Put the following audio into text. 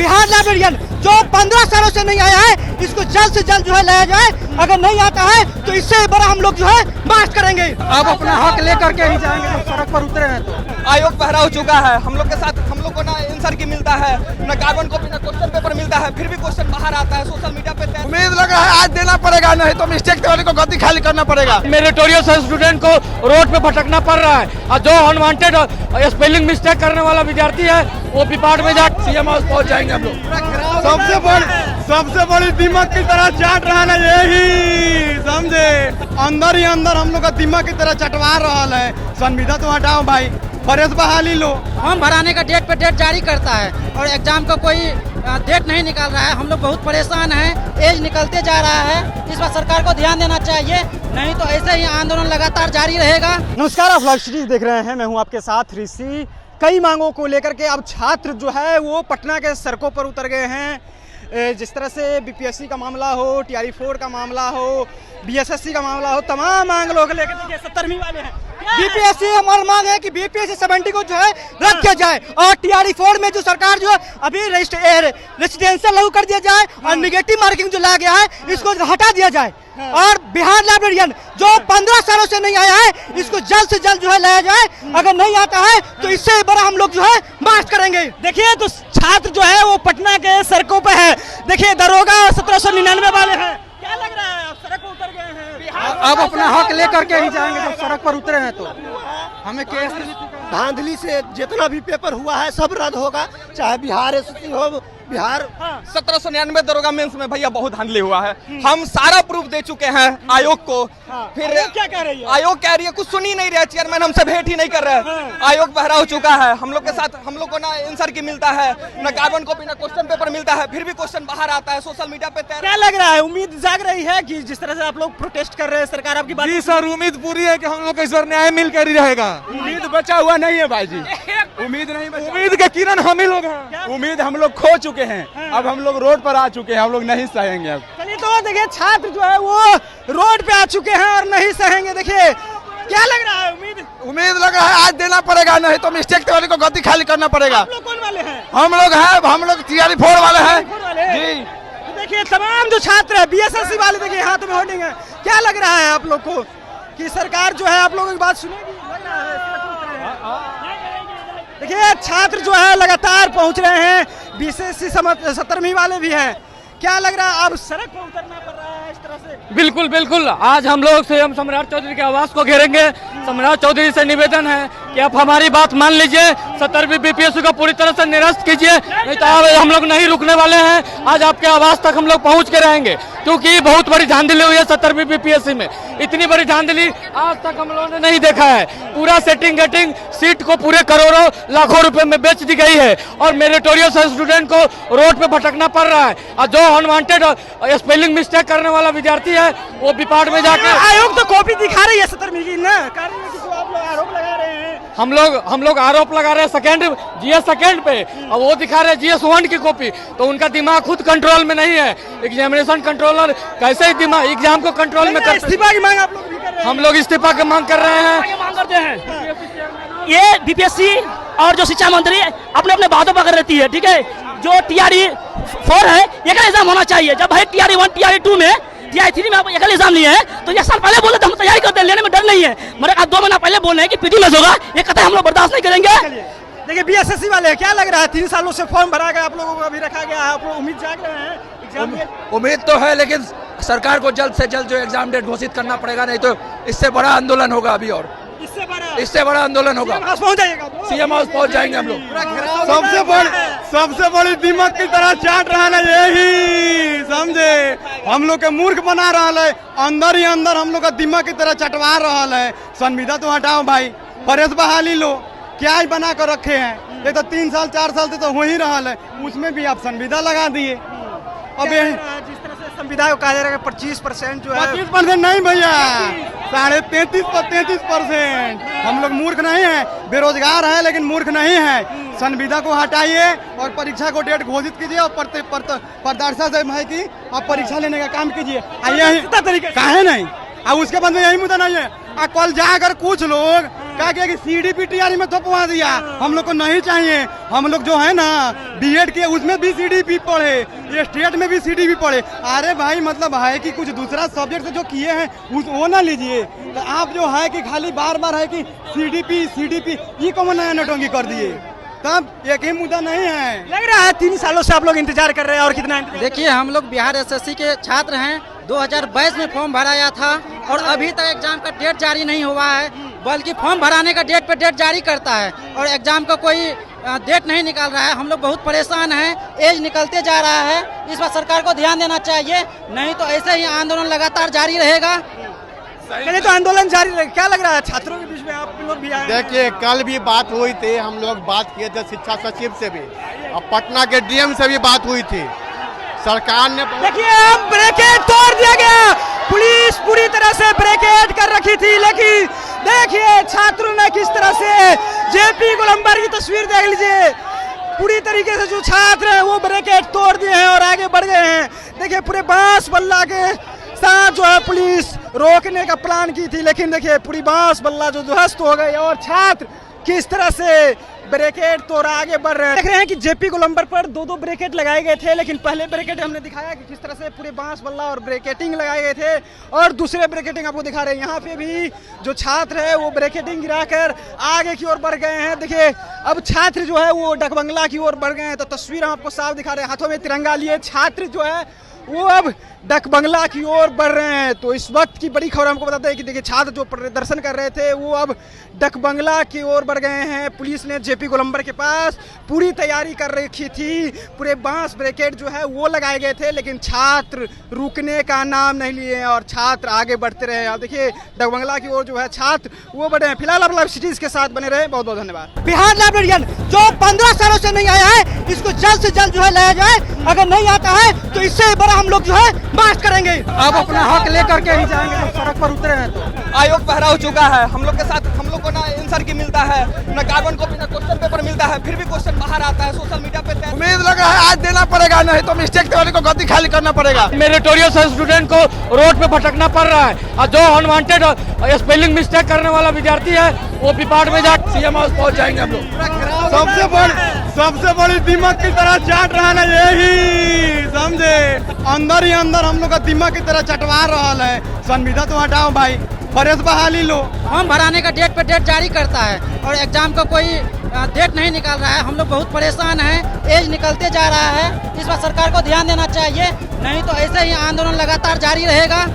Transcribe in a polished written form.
Bihar librarian जो 15 सालों से नहीं आया है, इसको जल्द से जल्द जो है लाया जाए। अगर नहीं आता है तो इससे बड़ा हम लोग जो है मार्च करेंगे। अब अपना हक लेकर के ही जाएंगे जब सड़क पर उतरे हैं तो। आयोग पहरा हो चुका है हम लोग के साथ। हम लोग को ना आंसर की मिलता है, ना कार्बन कॉपी, ना क्वेश्चन पेपर मिलता है, फिर भी क्वेश्चन बाहर आता है सोशल मीडिया पे। उम्मीद लग रहा है आज देना पड़ेगा, नहीं तो मिस्टेक वाले को गति खाली करना पड़ेगा। मेरिटोरियस स्टूडेंट को रोड पे भटकना पड़ रहा है और जो अनवांटेड स्पेलिंग मिस्टेक करने वाला विद्यार्थी है वो विपाट में जा सीएम हाउस पहुंच जाएंगे हम लोग। सबसे बड़ी दिमाग की तरह चाट रहा है यही समझे, अंदर ही अंदर हम लोग का दिमाग की तरह चटवा रहा है। संविदा तो हटाओ भाई, फरेज बहाली लो। फॉर्म भराने का डेट पे डेट जारी करता है और एग्जाम का कोई डेट नहीं निकाल रहा है। हम लोग बहुत परेशान हैं, एज निकलते जा रहा है। इस बार सरकार को ध्यान देना चाहिए, नहीं तो ऐसे ही आंदोलन लगातार जारी रहेगा। नमस्कार, आप लाइव सीरीज देख रहे हैं, मैं हूं आपके साथ ऋषि। कई मांगों को लेकर के अब छात्र जो है वो पटना के सड़कों पर उतर गए हैं। जिस तरह से बीपीएससी का मामला हो, TRE-4 का मामला हो, BSSC का मामला हो, तमाम मांगों को लेकर के 70वीं वाले हैं। बीपीएससी हमारी मांग है कि BPSC 70 को जो है रद्द किया जाए और TRE-4 में जो सरकार जो अभी रेसिडेंशियल लागू कर दिया जाए और निगेटिव मार्किंग जो लाया गया है इसको हटा दिया जाए। और बिहार लाइब्रेरियन जो 15 सालों से नहीं आया है, इसको जल्द से जल्द जो है लाया जाए। अगर नहीं आता है तो इससे बड़ा हम लोग जो है मार्च करेंगे। देखिए तो छात्र जो है वो पटना के सड़कों पे है। देखिए दरोगा 1799 वाले हैं। क्या लग रहा है, आप सड़क पर उतर गए हैं? अब अपना हक लेकर के ही जाएंगे जब सड़क पर उतरे हैं तो। हमें केस धांधली से जितना भी पेपर हुआ है सब रद्द होगा, चाहे बिहार SSC हो, बिहार 1799 दरोगा मेंस में भैया बहुत धांधली हुआ है। हम सारा प्रूफ दे चुके हैं आयोग को। फिर क्या कह रही है? आयोग कह रही है कुछ सुन ही नहीं रहे, चेयरमैन हमसे भेंट ही नहीं कर रहे। आयोग पहरा हो चुका है हम लोग के साथ। हम लोग को ना आंसर की मिलता है, ना कार्बन कॉपी, ना क्वेश्चन पेपर मिलता है, फिर भी क्वेश्चन बाहर आता है सोशल मीडिया पे। क्या लग रहा है, उम्मीद जाग रही है कि जिस तरह से आप लोग प्रोटेस्ट कर रहे हैं सरकार आपकी बात? जी सर, उम्मीद पूरी है कि हम लोग को इस बार न्याय मिलकर ही रहेगा। उम्मीद बचा हुआ नहीं है भाई जी, उम्मीद नहीं, उम्मीद के किरण हम ही लोग हैं। उम्मीद हम लोग खो चुके हैं, अब हम लोग रोड पर आ चुके हैं, हम लोग नहीं सहेंगे अब। चलिए तो देखिए छात्र जो है वो रोड पे आ चुके हैं और नहीं सहेंगे। देखिए क्या लग रहा है, उम्मीद लग रहा है आज देना पड़ेगा, नहीं तो मिस्टेक वाले को गति खाली करना पड़ेगा। आप लोग कौन वाले हैं? हम लोग TRE-4 वाले हैं जी। तो देखिए तमाम जो छात्र है BSSC वाले, देखिए हाथ में होर्डिंग है। क्या लग रहा है आप लोग को कि सरकार जो है आप लोगों की बात सुनेगी? लग रहा है देखिए छात्र जो है लगातार पहुंच रहे हैं। BSSC 70वीं वाले भी हैं। क्या लग रहा है, अब सड़क पर उतरना पड़ रहा है इस तरह से? बिल्कुल बिल्कुल, आज हम लोग सीएम सम्राट चौधरी के आवास को घेरेंगे। सम्राट चौधरी से निवेदन है कि आप हमारी बात मान लीजिए, 70वीं BPSC को पूरी तरह से निरस्त कीजिए, नहीं तो हम लोग नहीं रुकने वाले हैं। आज आपके आवास तक हम लोग पहुंच के रहेंगे, क्योंकि बहुत बड़ी धांधली हुई है 70वीं BPSC में। इतनी बड़ी धांधली आज तक हम लोगों ने नहीं देखा है। पूरा सेटिंग गेटिंग सीट को पूरे करोड़ों लाखों रुपए में बेच दी गई है और मेरिटोरियस स्टूडेंट को रोड पे भटकना पड़ रहा है और जो अनवांटेड स्पेलिंग मिस्टेक करने वाला विद्यार्थी है वो विपाट में जाकर। आयोग तो कॉपी दिखा रही है 70वीं की ना, आप लोग आरोप लगा रहे हैं। हम लोग आरोप लगा रहे हैं GS सेकेंड पे और वो दिखा रहे हैं GS1 की कॉपी। तो उनका दिमाग खुद कंट्रोल में नहीं है। एग्जामिनेशन कंट्रोलर कैसे दिमाग एग्जाम को कंट्रोल में कर? इस्तीफा की मांग आप लोग भी कर रहे हैं? हम लोग इस्तीफा की मांग कर रहे हैं। मांग करते हैं ये BPSC और जो शिक्षा मंत्री अपने अपने बातों पर कर रहती है। ठीक है, जो TRE-4 है ये का एग्जाम होना चाहिए। जब भाई TRE-1 TRE-2 में TRE-3 में आप एक एग्जाम लिए हैं तो ये साल पहले बोले तो हम तैयारी करते हैं, लेने में डर नहीं है। मगर आप 2 महीना पहले बोल रहे हैं कि PD में होगा, ये कतई हम लोग बर्दाश्त नहीं करेंगे। देखिए BSSC वाले, क्या लग रहा है 3 सालों से फॉर्म भरा गया, आप लोगों को अभी रखा गया है, आप लोग उम्मीद जाग रहे हैं एग्जाम में? उम्मीद तो है, लेकिन सरकार को जल्द से जल्द जो एग्जाम डेट घोषित करना पड़ेगा, नहीं तो इससे बड़ा आंदोलन होगा अभी और इससे बड़ा आंदोलन होगा। पहुंच जाइएगा, सीएम हाउस पहुंच जाएंगे हम लोग। सबसे बड़ी दिमाग की तरह चाट रहा है यही समझे, हम लोग के मूर्ख बना रहा है, अंदर ही अंदर हम लोग का दिमाग की तरह चटवा रहा है। संविदा तो हटाओ भाई, फरेज बहाली लो। क्या ही बना कर रखे हैं, ये तो 3 साल 4 साल से तो हो ही रहा है, उसमें भी आप संविदा लगा दिए। अब जिस तरह से संविदा को कहा जा रहा है 25% जो है, 25% नहीं भैया, 33.33%। हम लोग मूर्ख नहीं हैं, बेरोजगार हैं लेकिन मूर्ख नहीं हैं। संविदा को हटाइए और परीक्षा को डेट घोषित कीजिए और प्रदर्शन से है कि आप परीक्षा लेने का काम कीजिए। काहे नहीं, और उसके बाद में यही मुद्दा नहीं है। कल जाकर कुछ लोग क्या किया कि CDP TRE में थपवा दिया, हम लोग को नहीं चाहिए। हम लोग जो है ना B.Ed किए उसमें भी CDP पढ़े, ये स्टेट में भी CDP पढ़े। अरे भाई मतलब है कि कुछ दूसरा सब्जेक्ट से जो किए हैं वो ना लीजिए, तो आप जो है कि खाली बार बार है कि CDP ये कौन नया नोटंकी कर दिए, तब एक ही मुद्दा नहीं है। लग रहा है 3 सालों से आप लोग इंतजार कर रहे हैं, और कितना इंतजार? देखिए हम लोग बिहार SSC के छात्र हैं, 2022 में फॉर्म भराया था और अभी तक एग्जाम का डेट जारी नहीं हुआ है, बल्कि फॉर्म भराने का डेट पे डेट जारी करता है और एग्जाम का कोई डेट नहीं निकाल रहा है। हम लोग बहुत परेशान हैं, एज निकलते जा रहा है, इस पर सरकार को ध्यान देना चाहिए, नहीं तो ऐसे ही आंदोलन लगातार जारी रहेगा। पहले तो आंदोलन जारी रहे, क्या लग रहा है छात्रों के बीच में आप लोग भी आए? देखिए कल भी बात हुई थी, हम लोग बात किए थे शिक्षा सचिव से भी और पटना के DM से भी बात हुई थी। सरकार ने देखिए अब ब्रेकेट तोड़ दिया गया, पुलिस पूरी तरह से ब्रेकेट कर रखी थी, लेकिन देखिए छात्रों ने किस तरह से JP गोलंबर की तस्वीर देख लीजिए, पूरी तरीके से जो छात्र हैं वो ब्रेकेट तोड़ दिए हैं और आगे बढ़ गए हैं। देखिए पूरे बांस बल्ला के साथ जो है पुलिस रोकने का प्लान की थी, लेकिन देखिए पूरी बांस बल्ला जो ध्वस्त हो गई और छात्र किस तरह से ब्रेकेट तोड़ आगे बढ़ रहे हैं। देख रहे हैं कि JP गोलंबर पर 2-2 ब्रेकेट लगाए गए थे, लेकिन पहले ब्रेकेट हमने दिखाया कि किस तरह से पूरे बांस बल्ला और ब्रेकेटिंग लगाए गए थे, और दूसरे ब्रेकेटिंग आपको दिखा रहे हैं। यहाँ पे भी जो छात्र है वो ब्रेकेटिंग गिराकर आगे की ओर बढ़ गए हैं। देखिए अब छात्र जो है वो डकबंगला की ओर बढ़ गए हैं, तो तस्वीर हम आपको साफ दिखा रहे हैं, हाथों में तिरंगा लिए छात्र जो है वो अब डकबंगला की ओर बढ़ रहे हैं। तो इस वक्त की बड़ी खबर हमको बताते हैं कि देखिए छात्र जो प्रदर्शन कर रहे थे वो अब डकबंगला की ओर बढ़ गए हैं। पुलिस ने JP गोलंबर के पास पूरी तैयारी कर रखी थी, पूरे बांस ब्रेकेट जो है वो लगाए गए थे, लेकिन छात्र रुकने का नाम नहीं लिए और छात्र आगे बढ़ते रहे। आप देखिए डकबंगला की ओर जो है छात्र वो बढ़े हैं। फिलहाल आप लाइव सिटीज के साथ बने रहे, बहुत बहुत धन्यवाद। बिहार लाइब्रेरियन जो 15 सालों से नहीं आया है, इसको जल्द से जल्द जो है लाया जाए, अगर नहीं आता है तो इससे बड़ा हम लोग जो है मार्च करेंगे। अब अपना हक लेकर के ही जाएंगे, जब सड़क पर उतरे हैं तो। आयोग बहरा हो चुका है, हम लोग के साथ हम लोग को ना आंसर की मिलता है, ना कार्बन कॉपी ना क्वेश्चन पेपर मिलता है, फिर भी क्वेश्चन बाहर आता है सोशल मीडिया पे। उम्मीद लग रहा है आज देना पड़ेगा, नहीं तो मिस्टेक वाले को गति खाली करना पड़ेगा। मेरिटोरियस स्टूडेंट को रोड पे भटकना पड़ रहा है, और जो अनवांटेड स्पेलिंग मिस्टेक करने वाला विद्यार्थी है वो विपाट में जा CM हाउस पहुंच जाएंगे हम लोग। सबसे बड़ी दिमाग की तरह चाट रहा है यही, समझे, अंदर ही अंदर हम लोग का दिमाग की तरह चटवा रहा है। संविदा तो हटाओ भाई, फरेज बहाली लो। फॉर्म भराने का डेट पे डेट जारी करता है और एग्जाम का कोई डेट नहीं निकाल रहा है। हम लोग बहुत परेशान हैं, एज निकलते जा रहा है, इस पर सरकार को ध्यान देना चाहिए, नहीं तो ऐसे ही आंदोलन लगातार जारी रहेगा।